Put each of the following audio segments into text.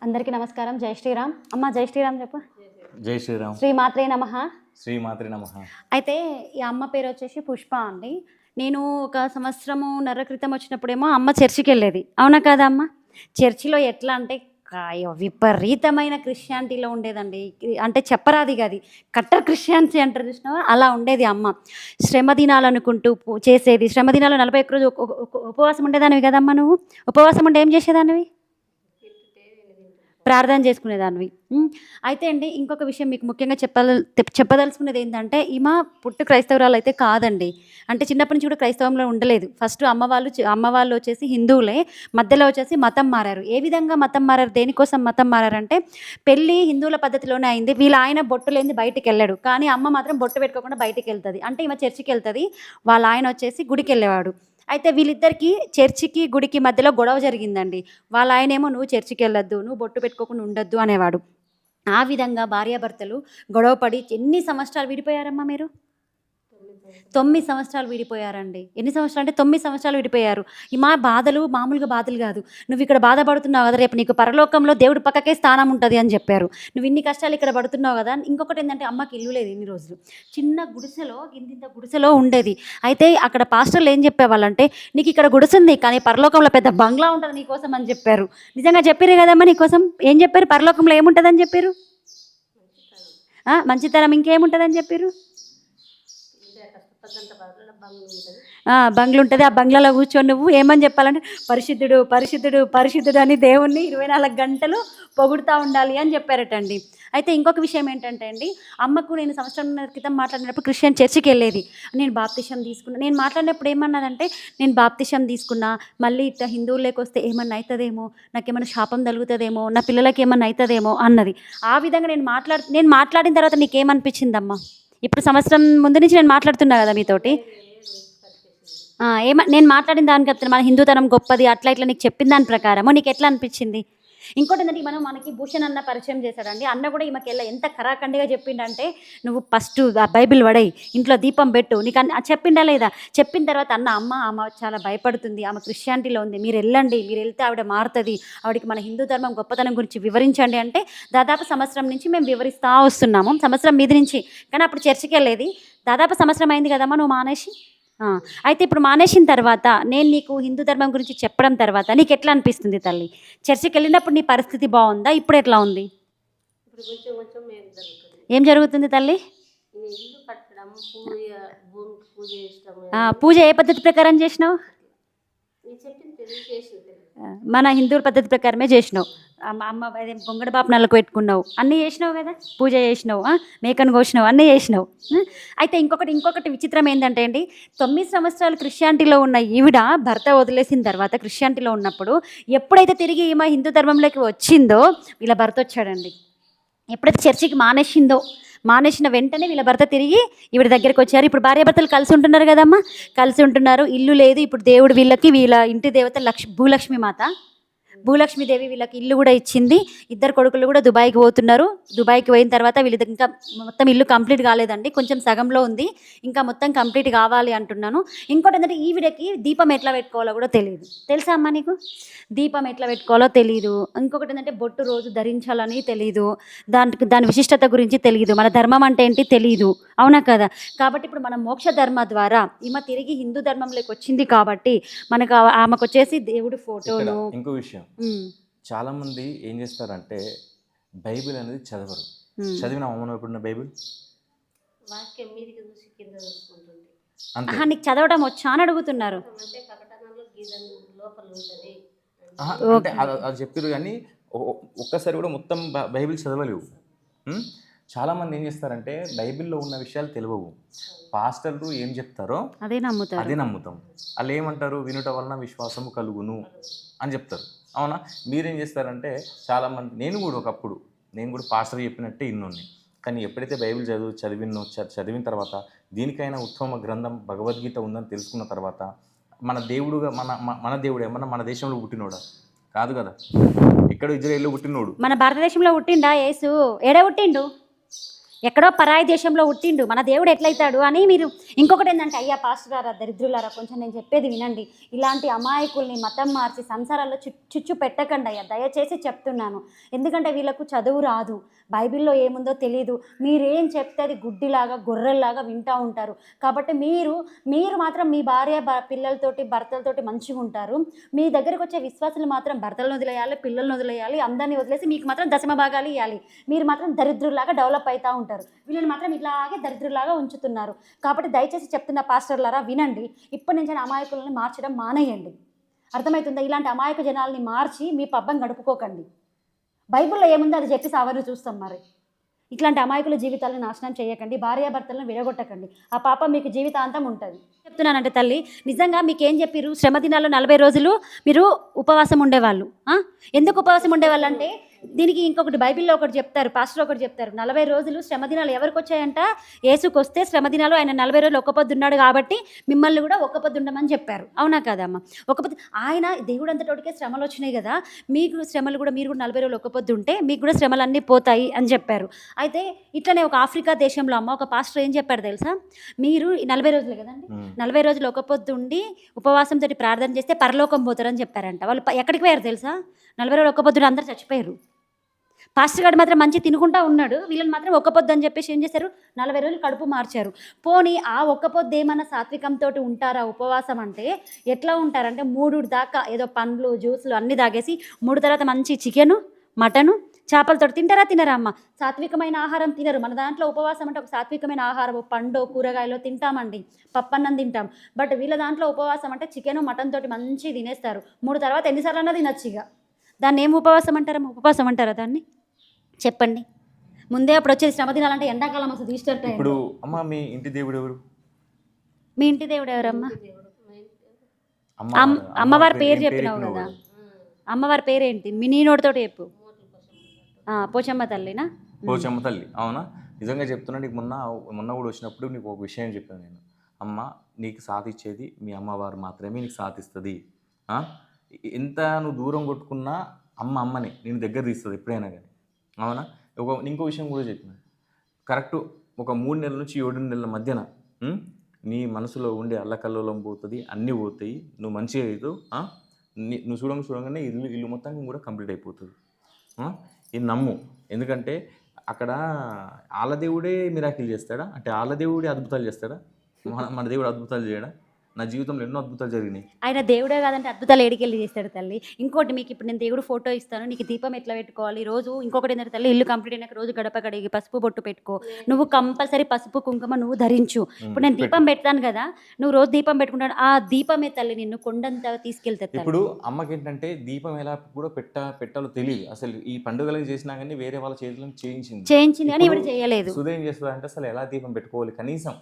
అందరికీ నమస్కారం. జై శ్రీరామ్. అమ్మ జై శ్రీరామ్ చెప్పు. జై శ్రీరామ్. శ్రీమాత్రే నమః. శ్రీమాత్రే నమః. అయితే ఈ అమ్మ పేరు వచ్చేసి పుష్ప అండి. నేను ఒక సంవత్సరమున్నర క్రితం వచ్చినప్పుడేమో అమ్మ చర్చికి వెళ్ళేది. అవునా కదా అమ్మ? చర్చిలో ఎట్లా అంటే విపరీతమైన క్రిస్టియానిటీలో ఉండేదండి. అంటే చెప్పరాది గది కట్టర్ క్రిస్టియానిటీ అంటారు చూసినావా, అలా ఉండేది అమ్మ. శ్రమ దినాలు అనుకుంటూ చేసేది. శ్రమ దినాలు 41 రోజు ఉపవాసం ఉండేదానివి కదమ్మా. నువ్వు ఉపవాసం ఉంటే ఏం చేసేదానివి? ప్రార్థన చేసుకునేదానివి. అయితే అండి ఇంకొక విషయం మీకు ముఖ్యంగా చెప్పదలుచుకునేది ఏంటంటే, ఈమె పుట్టు క్రైస్తవురాలు అయితే కాదండి. అంటే చిన్నప్పటి నుంచి కూడా క్రైస్తవంలో ఉండలేదు. ఫస్ట్ అమ్మ వాళ్ళు వచ్చేసి హిందువులే, మధ్యలో వచ్చేసి మతం మారారు. ఏ విధంగా మతం మారారు, దేనికోసం మతం మారారంటే, పెళ్ళి హిందువుల పద్ధతిలోనే అయింది. వీళ్ళ ఆయన బొట్టు లేని బయటికి వెళ్ళాడు, కానీ అమ్మ మాత్రం బొట్టు పెట్టుకోకుండా బయటికి వెళ్తుంది. అంటే ఈమె చర్చికి వెళ్తుంది, వాళ్ళ ఆయన వచ్చేసి గుడికి వెళ్ళేవాడు. అయితే వీళ్ళిద్దరికి చర్చికి గుడికి మధ్యలో గొడవ జరిగిందండి. వాళ్ళ ఆయనేమో నువ్వు చర్చికి వెళ్ళొద్దు, నువ్వు బొట్టు పెట్టుకోకుండా ఉండొద్దు అనేవాడు. ఆ విధంగా భార్యాభర్తలు గొడవపడి ఎన్ని సంవత్సరాలు విడిపోయారమ్మా మీరు? 9 సంవత్సరాలు విడిపోయారండి. ఎన్ని సంవత్సరాలు అంటే 9 సంవత్సరాలు విడిపోయారు. ఈ మా బాధలు మామూలుగా బాధలు కాదు. నువ్వు ఇక్కడ బాధపడుతున్నావు కదా, రేపు నీకు పరలోకంలో దేవుడు పక్కకే స్థానం ఉంటుంది అని చెప్పారు. నువ్వు ఇన్ని కష్టాలు ఇక్కడ పడుతున్నావు కదా. ఇంకొకటి ఏంటంటే, అమ్మకి ఇల్లు లేదు ఇన్ని రోజులు. చిన్న గుడిసెలో, ఇంత గుడిసెలో ఉండేది. అయితే అక్కడ పాస్టర్లు ఏం చెప్పేవాళ్ళంటే, నీకు ఇక్కడ గుడిసెంది కానీ పరలోకంలో పెద్ద బంగ్లా ఉంటుంది నీకోసం అని చెప్పారు. నిజంగా చెప్పారు కదమ్మా నీకోసం. ఏం చెప్పారు? పరలోకంలో ఏముంటుందని చెప్పారు? మంచితనం ఇంకేముంటుందని చెప్పారు? బంగ్లా ఉంటుంది. ఆ బంగ్లాలో కూర్చొని నువ్వు ఏమని చెప్పాలంటే, పరిశుద్ధుడు పరిశుద్ధుడు పరిశుద్ధుడు అని దేవుణ్ణి 24 గంటలు పొగుడుతూ ఉండాలి అని చెప్పారటండి. అయితే ఇంకొక విషయం ఏంటంటే అండి, అమ్మకు నేను సంవత్సరం క్రితం మాట్లాడినప్పుడు క్రిస్టియన్ చర్చికి వెళ్ళేది. నేను బాప్తిషం తీసుకున్నా. నేను మాట్లాడినప్పుడు ఏమన్నానంటే, నేను బాప్తిషం తీసుకున్నా, మళ్ళీ ఇట్లా హిందువుల్లోకి వస్తే ఏమన్నా అవుతుందేమో, నాకేమన్నా శాపం తగులుతుందేమో, నా పిల్లలకి ఏమన్నా అవుతుందేమో అన్నది. ఆ విధంగా నేను మాట్లాడిన తర్వాత నీకేమనిపించిందమ్మా? ఇప్పుడు సంవత్సరం ముందు నుంచి నేను మాట్లాడుతున్నా కదా మీతోటి. నేను మాట్లాడిన దానికి చెప్తాను, మన హిందూతనం గొప్పది అట్లా ఇట్లా నీకు చెప్పిన దాని ప్రకారము నీకు ఎట్లా అనిపించింది? ఇంకోటి ఏంటంటే, మనకి భూషణ్ అన్న పరిచయం చేశాడండి. అన్న కూడా ఈమెకి ఎంత కరాఖండిగా చెప్పిండంటే, నువ్వు ఫస్ట్ ఆ బైబిల్ పడేయి, ఇంట్లో దీపం పెట్టు, నీకు చెప్పిండా లేదా? చెప్పిన తర్వాత అమ్మ చాలా భయపడుతుంది, ఆమె క్రిస్టియానిటీలో ఉంది, మీరు వెళ్తే ఆవిడ మారుతుంది, ఆవిడకి మన హిందూ ధర్మం గొప్పతనం గురించి వివరించండి అంటే, దాదాపు సంవత్సరం నుంచి మేము వివరిస్తూ వస్తున్నాము. సంవత్సరం మీద నుంచి. కానీ అప్పుడు చర్చికి వెళ్ళేది. దాదాపు సంవత్సరం అయింది కదమ్మా నువ్వు మానేసి. అయితే ఇప్పుడు మానేసిన తర్వాత నేను నీకు హిందూ ధర్మం గురించి చెప్పడం తర్వాత నీకు ఎట్లా అనిపిస్తుంది తల్లి? చర్చికి వెళ్ళినప్పుడు నీ పరిస్థితి బాగుందా? ఇప్పుడు ఎట్లా ఉంది? ఏం జరుగుతుంది తల్లి? పూజ ఏ పద్ధతి ప్రకారం చేసినావు? మన హిందువుల పద్ధతి ప్రకారమే చేసినావు. అమ్మ అదే బొంగడ బాపు నల్లకు పెట్టుకున్నావు, అన్నీ చేసినావు కదా, పూజ చేసినావు, మేకను కోసినావు, అన్నీ చేసినావు. అయితే ఇంకొకటి విచిత్రం ఏంటంటే అండి, 9 సంవత్సరాలు క్రిస్టియానిటీలో ఉన్న ఈవిడ భర్త వదిలేసిన తర్వాత క్రిస్టియానిటీలో ఉన్నప్పుడు ఎప్పుడైతే తిరిగి ఈమె హిందూ ధర్మంలోకి వచ్చిందో వీళ్ళ భర్త వచ్చాడండి. ఎప్పుడైతే చర్చికి మానేసిన వెంటనే వీళ్ళ భర్త తిరిగి ఈవిడ దగ్గరికి వచ్చారు. ఇప్పుడు భార్యాభర్తలు కలిసి ఉంటున్నారు కదమ్మా, కలిసి ఉంటున్నారు. ఇల్లు లేదు. ఇప్పుడు దేవుడు వీళ్ళ ఇంటి దేవత భూలక్ష్మీదేవి వీళ్ళకి ఇల్లు కూడా ఇచ్చింది. 2 కొడుకులు కూడా దుబాయ్కి పోతున్నారు. దుబాయ్కి పోయిన తర్వాత వీళ్ళది ఇంకా మొత్తం ఇల్లు కంప్లీట్ కాలేదండి, కొంచెం సగంలో ఉంది, ఇంకా మొత్తం కంప్లీట్ కావాలి అంటున్నాను. ఇంకోటి ఏంటంటే, ఈవిడకి దీపం ఎట్లా పెట్టుకోవాలో కూడా తెలియదు. తెలుసా అమ్మ నీకు? దీపం ఎట్లా పెట్టుకోవాలో తెలియదు. ఇంకొకటి ఏంటంటే, బొట్టు రోజు ధరించాలని తెలియదు. దాని విశిష్టత గురించి తెలియదు. మన ధర్మం అంటే ఏంటి తెలియదు. అవునా కదా? కాబట్టి ఇప్పుడు మన మోక్ష ధర్మ ద్వారా ఈమె తిరిగి హిందూ ధర్మంలోకి వచ్చింది కాబట్టి మనకు ఆమెకు వచ్చేసి దేవుడి ఫోటోలు. ఇంకో విషయం, చాలా మంది ఏం చేస్తారంటే బైబిల్ అనేది చదవరు. చదివిన అమ్మనప్పుడు బైబిల్ నీకు చదవడం వచ్చా అని అడుగుతున్నారు. అది చెప్పారు కానీ ఒక్కసారి కూడా మొత్తం బైబిల్ చదవలేవు. చాలామంది ఏం చేస్తారంటే బైబిల్లో ఉన్న విషయాలు తెలియవు, పాస్టర్లు ఏం చెప్తారో అదే నమ్ముతాం. వాళ్ళు ఏమంటారు, వినుట వలన విశ్వాసము కలుగును అని చెప్తారు. అవునా? మీరేం చేస్తారంటే చాలామంది, నేను కూడా పాస్టర్ చెప్పినట్టే ఇన్నోని, కానీ ఎప్పుడైతే బైబిల్ చదివిన తర్వాత దీనికైనా ఉత్తమ గ్రంథం భగవద్గీత ఉందని తెలుసుకున్న తర్వాత మన దేవుడుగా మన దేవుడు ఏమన్నా మన దేశంలో పుట్టినోడా? కాదు కదా, ఇక్కడ ఇజ్రాయేల్లో పుట్టినోడు. మన భారతదేశంలో పుట్టిండా యేసు? ఏడ పుట్టిండు? ఎక్కడో పరాయి దేశంలో పుట్టిండు, మన దేవుడు ఎట్లయితాడు అని మీరు. ఇంకొకటి ఏంటంటే, అయ్యా పాస్టర్ గారా, దరిద్రులారా, కొంచెం నేను చెప్పేది వినండి. ఇలాంటి అమాయకుల్ని మతం మార్చి సంసారాల్లో చిచ్చు పెట్టకండి అయ్యా, దయచేసి చెప్తున్నాను. ఎందుకంటే వీళ్ళకు చదువు రాదు, బైబిల్లో ఏముందో తెలియదు. మీరేం చెప్తే అది గుడ్డిలాగా గొర్రెల్లాగా వింటూ ఉంటారు. కాబట్టి మీరు మాత్రం మీ భార్య పిల్లలతోటి భర్తలతోటి మంచిగా ఉంటారు. మీ దగ్గరకు వచ్చే విశ్వాసులు మాత్రం భర్తలను వదిలేయాలి, పిల్లలను వదిలేయాలి, అందరినీ వదిలేసి మీకు మాత్రం దశమ భాగాలు ఇవ్వాలి. మీరు మాత్రం దరిద్రులాగా డెవలప్ అవుతూ ఉంటారు. వీళ్ళని మాత్రం ఇలాగే దరిద్రులాగా ఉంచుతున్నారు. కాబట్టి దయచేసి చెప్తున్న పాస్టర్లారా వినండి, ఇప్పటి నుంచి అమాయకులని మార్చడం మానేయండి. అర్థమవుతుందా? ఇలాంటి అమాయక జనాల్ని మార్చి మీ పబ్బం గడుపుకోకండి. బైబిల్లో ఏముందో అది చెప్పి సావరు చూస్తాం. మరి ఇట్లాంటి అమాయకుల జీవితాలను నాశనం చేయకండి, భార్యాభర్తలను విడగొట్టకండి. ఆ పాపం మీకు జీవితాంతం ఉంటుంది. చెప్తున్నానంటే తల్లి, నిజంగా మీకేం చెప్పిర్రు? శ్రమ దినాల్లో 40 రోజులు మీరు ఉపవాసం ఉండేవాళ్ళు. ఎందుకు ఉపవాసం ఉండేవాళ్ళు అంటే, దీనికి ఇంకొకటి బైబిల్లో ఒకటి చెప్తారు, పాస్టర్ ఒకటి చెప్తారు. 40 రోజులు శ్రమ దినాలు ఎవరికి వచ్చాయంట? యేసుకు వస్తే శ్రమ దినాలు ఆయన 40 రోజులు ఒక్కపొద్దున్నాడు కాబట్టి మిమ్మల్ని కూడా ఒక్కపొద్దుండమని చెప్పారు. అవునా కదమ్మా? ఒక్కపొద్దు ఆయన దేవుడు అంతటోటికే శ్రమలు వచ్చినాయి కదా, మీకు శ్రమలు కూడా, మీరు కూడా 40 రోజులు ఒక్కపొద్దు ఉంటే మీకు కూడా శ్రమలన్నీ పోతాయి అని చెప్పారు. అయితే ఇట్లనే ఒక ఆఫ్రికా దేశంలో అమ్మ ఒక పాస్టర్ ఏం చెప్పారు తెలుసా? మీరు 40 రోజులు కదండి, 40 రోజులు ఒక్కపొద్దు ఉండి ఉపవాసంతో ప్రార్థన చేస్తే పరలోకం పోతారని చెప్పారంట. వాళ్ళు ఎక్కడికి పోయారు తెలుసా? 40 రోజులు ఒక్కపొద్దున అందరూ చచ్చిపోయారు. పాస్టర్ గారు మాత్రం మంచి తినుకుంటా ఉన్నాడు, వీళ్ళని మాత్రం ఒక్కపొద్దు అని చెప్పేసి ఏం చేశారు? 40 రోజులు కడుపు మార్చారు. పోనీ ఆ ఒక్కపొద్దు ఏమన్నా సాత్వికంతో ఉంటారా? ఉపవాసం అంటే ఎట్లా ఉంటారంటే 3 దాకా ఏదో పండ్లు జ్యూస్లు అన్నీ తాగేసి 3 తర్వాత మంచి చికెను మటను చేపలతో తినరా అమ్మ? సాత్వికమైన ఆహారం తినరు. మన దాంట్లో ఉపవాసం అంటే ఒక సాత్వికమైన ఆహారం, పండు కూరగాయలు తింటామండి, పప్పన్నం తింటాం. బట్ వీళ్ళ దాంట్లో ఉపవాసం అంటే చికెను మటన్ తోటి మంచి తినేస్తారు. 3 తర్వాత ఎన్నిసార్లు అన్నా తినచ్చు. ఇక దాన్ని ఏం ఉపవాసం అంటారమ్మా? ఉపవాసం అంటారా దాన్ని? చెప్పండి. ముందే అప్పుడు వచ్చేది శ్రమ దినాలంటే ఎండాకాలం వస్తుంది, ఈస్టర్ టైం. ఇప్పుడు అమ్మ మీ ఇంటి దేవుడు ఎవరు? మీ ఇంటి దేవుడు ఎవరమ్మా? అమ్మవారి పేరు చెప్పినావు కదా, అమ్మవారి పేరేంటి? మీ నీనోడితో చెప్పు. పోచమ్మ తల్లినా? పోచమ్మ తల్లి. అవునా? నిజంగా చెప్తున్నా, నీకు మొన్న కూడా వచ్చినప్పుడు నీకు ఒక విషయం చెప్పాను నేను. అమ్మ, నీకు సాధించేది మీ అమ్మవారు మాత్రమే నీకు సాధిస్తుంది. ఎంత నువ్వు దూరం కొట్టుకున్నా అమ్మని నేను దగ్గర తీస్తుంది ఎప్పుడైనా కానీ. అవునా? ఇంకో విషయం కూడా చెప్పిన, కరెక్ట్ ఒక 3 నెలల నుంచి 7 నెలల మధ్యన నీ మనసులో ఉండే అల్లకల్లోలం పోతుంది, అన్నీ పోతాయి, నువ్వు మంచిగా అవుతావు. నువ్వు చూడంగానే ఇల్లు మొత్తం కూడా కంప్లీట్ అయిపోతుంది. ఇది నమ్ము. ఎందుకంటే అక్కడ వాళ్ళ దేవుడే మిరాకిల్ చేస్తాడా అంటే వాళ్ళ దేవుడే అద్భుతాలు చేస్తాడా? మన దేవుడు అద్భుతాలు చేయడా? నా జీవితంలో ఎన్నో అద్భుతాలు జరిగినాయి. ఆయన దేవుడే కాదంటే అద్భుతాలు ఏడికెళ్ళి చేస్తాడు తల్లి. ఇంకోటి, మీకు ఇప్పుడు నేను దేవుడు ఫోటో ఇస్తాను, నీకు దీపం ఎట్లా పెట్టుకోవాలి రోజు. ఇంకొకటి ఏంటంటే తల్లి, ఇల్లు కంప్లీట్ అయినాక రోజు గడప కడిగి పసుపు బొట్టు పెట్టుకో. నువ్వు కంపల్సరీ పసుపు కుంకుమ నువ్వు ధరించు. ఇప్పుడు నేను దీపం పెడతాను కదా, నువ్వు రోజు దీపం పెట్టుకుంటాను, ఆ దీపమే తల్లి నిన్ను కొండంతా తీసుకెళ్తాను. ఇప్పుడు అమ్మకి ఏంటంటే దీపం ఎలా కూడా పెట్టాలో తెలియదు. అసలు ఈ పండుగలకు చేసినా కానీ వేరే వాళ్ళ చేతులను చేయించింది కానీ ఇప్పుడు చేయలేదు. సుధేం చేస్తుంది అంటే అసలు ఎలా దీపం పెట్టుకోవాలి కనీసం.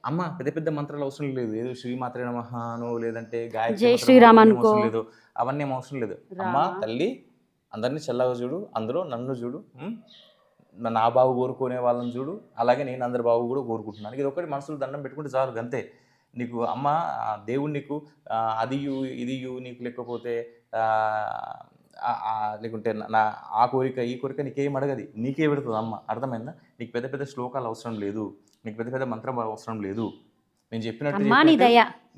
అమ్మ పెద్ద మంత్రాలు అవసరం లేదు, ఏదో శ్రీమాత్రే నమఃనో లేదంటే గాయత్రి శ్రీరామ్ అనుకో లేదు, అవన్నీ ఏం అవసరం లేదు. అమ్మ తల్లి అందరినీ చల్లగా చూడు, అందులో నన్ను చూడు, నా బావు కోరుకునే వాళ్ళని చూడు, అలాగే నేను అందరి బావు కూడా కోరుకుంటున్నాను. ఇది ఒకటి మనసులో దండం పెట్టుకుంటే చాలు, అంతే. నీకు అమ్మ దేవుడు నీకు అదియు ఇదియు నీకు లేకపోతే లేకుంటే ఆ కోరిక ఈ కోరిక నీకేం అడగది, నీకే పెడుతుంది అమ్మ. అర్థమైందా? నీకు పెద్ద శ్లోకాలు అవసరం లేదు, నీకు పెద్ద మంత్రం అవసరం లేదు. నేను చెప్పినట్టు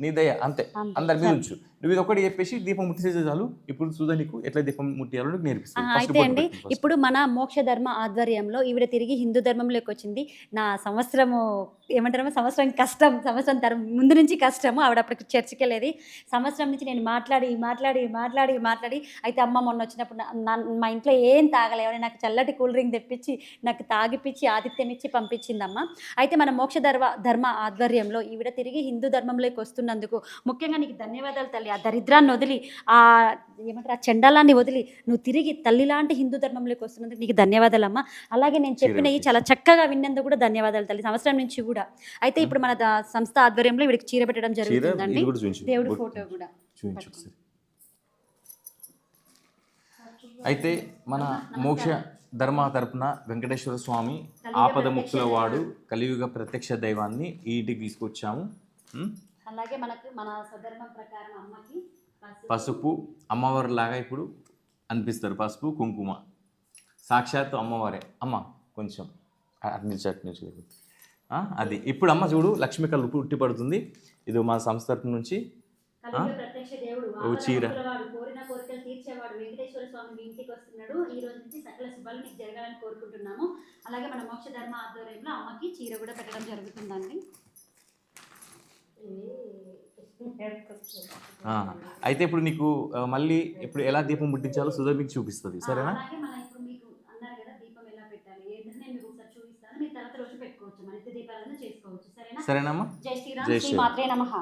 నీ దయ అంతే, అందరి మీద ఉంచు. నువ్వు ఇది ఒకటి చెప్పేసి దీపం ముట్టిసేసే చాలు. ఇప్పుడు చూద్దా నీకు ఎట్లా దీపం ముట్టియాలో నీకు నేర్పిస్తాను. అయితే అండి, ఇప్పుడు మన మోక్ష ధర్మ ఆధ్వర్యంలో ఈవిడ తిరిగి హిందూ ధర్మంలోకి వచ్చింది. నా సంవత్సరము ఏమంటారో సంవత్సరం కష్టం, సంవత్సరం ముందు నుంచి కష్టము. ఆవిడ అప్పటికి చర్చికి వెళ్ళేది. సంవత్సరం నుంచి నేను మాట్లాడి అయితే అమ్మ మొన్న వచ్చినప్పుడు మా ఇంట్లో ఏం తాగలేవని నాకు చల్లటి కూల్ డ్రింక్ తెప్పించి నాకు తాగిపించి ఆతిథ్యం ఇచ్చి పంపించిందమ్మ. అయితే మన మోక్ష ధర్మ ఆధ్వర్యంలో ఈవిడ తిరిగి హిందూ ధర్మంలోకి వస్తున్నందుకు ముఖ్యంగా నీకు ధన్యవాదాలు తల్లి. ఆ దరిద్రాన్ని వదిలి, ఆ చండాలాన్ని వదిలి నువ్వు తిరిగి తల్లి లాంటి హిందూ ధర్మంలోకి వస్తున్నందుకు నీకు ధన్యవాదాలమ్మా. అలాగే నేను చెప్పినవి చాలా చక్కగా విన్నందుకు కూడా ధన్యవాదాలు తల్లి, సంవత్సరం నుంచి కూడా. అయితే ఇప్పుడు మన సంస్థ ఆధ్వర్యంలో వీడికి చీర పెట్టడం జరుగుతుందండి, దేవుడి ఫోటో కూడా. అయితే మన మోక్ష ధర్మ తరపున వెంకటేశ్వర స్వామి ఆపద ముక్కుల వాడు కలియుగ ప్రత్యక్ష దైవాన్ని ఈ ఇంటికి తీసుకొచ్చాము. అలాగే మనకు మన స్వధర్మం ప్రకారం అమ్మకి పసుపు అమ్మవారి లాగా ఇప్పుడు అనిపిస్తారు, పసుపు కుంకుమ సాక్షాత్తు అమ్మవారే. అమ్మ కొంచెం అటు నుంచి అది ఇప్పుడు అమ్మ చూడు లక్ష్మి కళ్ళు ఉట్టి పడుతుంది. ఇది మా సంస్థ తరపు నుంచి ప్రత్యక్ష దేవుడు ఓ చీర కోరిన కోరికలు తీర్చేవాడు వెంకటేశ్వర స్వామి మీ ఇంటికి వస్తున్నాడు. ఈ రోజు నుంచి సకల శుభాలు మీకు జరగాలని కోరుకుంటున్నాము. అలాగే మన మోక్ష ధర్మ ఆధ్వర్యంలో అమ్మకి చీర కూడా పెట్టడం జరుగుతుందండి. అయితే ఇప్పుడు నీకు మళ్ళీ ఇప్పుడు ఎలా దీపం ముట్టించాలో సుధా మీకు చూపిస్తుంది, సరేనా? అలాగే మన ఇప్పుడు మీకు అన్నారు కదా దీపం ఎలా పెట్టాలి ఏంటంటే నేను మీకు ఒకసారి చూపిస్తాను. మీరు తర్వాత రోజు పెట్టుకోవచ్చు, మన ఇద్దరు దీపాలను చేసుకోవచ్చు, సరేనా? సరేనమ్మా. జై శ్రీరామ్. శ్రీ మాత్రే నమః.